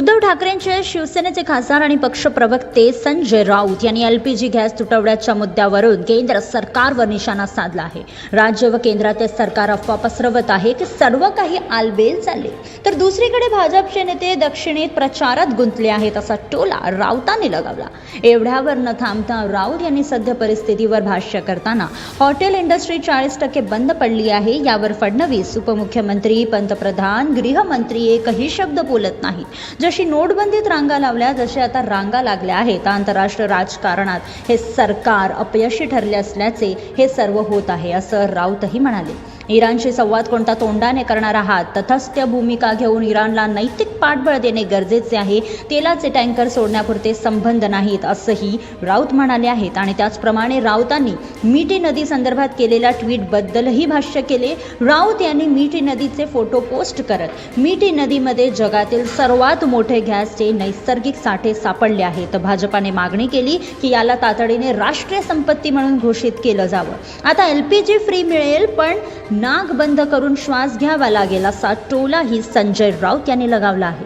उद्धव ठाकरेंचे शिवसेनेचे खासदार आणि पक्षप्रवक्ते संजय राऊत यांनी एलपीजी गॅस तुटवड्याच्या मुद्द्यावरून केंद्र सरकारवर निशाणा साधला आहे। राज्य व केंद्रातील सरकार अफवा पसरवत आहे की सर्व काही आलबेल चालले, तर दुसरीकडे भाजपचे नेते दक्षिणेत प्रचारात गुंतले आहेत असा टोला राऊतांनी लगावला। एवढ्यावर न थांबता राऊत यांनी सध्या परिस्थितीवर भाष्य करताना हॉटेल इंडस्ट्री 40% बंद पडली आहे, यावर फडणवीस, उपमुख्यमंत्री, पंतप्रधान, गृहमंत्री एकही शब्द बोलत नाहीत। जशी नोटबंदीत रांगा लावल्या, जसे आता रांगा लागल्या आहेत, आंतरराष्ट्रीय राजकारणात हे सरकार अपयशी ठरले असल्याचे हे सर्व होत आहे, असं राऊतही म्हणाले। इराणशी संवाद कोणता तोंडाने करणार आहात, तटस्थ भूमिका घेऊन इराणला नैतिक पाठबळ देणे गरजेचे आहे, तेलाचे टँकर सोडण्यापुरते संबंध नाहीत असंही राऊत म्हणाले आहेत। आणि त्याचप्रमाणे राऊतांनी मिठी नदी संदर्भात केलेल्या ट्विटबद्दलही भाष्य केले। राऊत यांनी मिठी नदीचे फोटो पोस्ट करत मिठी नदीमध्ये जगातील सर्वात मोठे गॅसचे नैसर्गिक साठे सापडले आहेत। भाजपाने मागणी केली की याला तातडीने राष्ट्रीय संपत्ती म्हणून घोषित केलं जावं। आता एलपीजी फ्री मिळेल, पण नाक बंद करून श्वास घ्यावा लागेल असा टोलाही संजय राऊत यांनी लगावला आहे।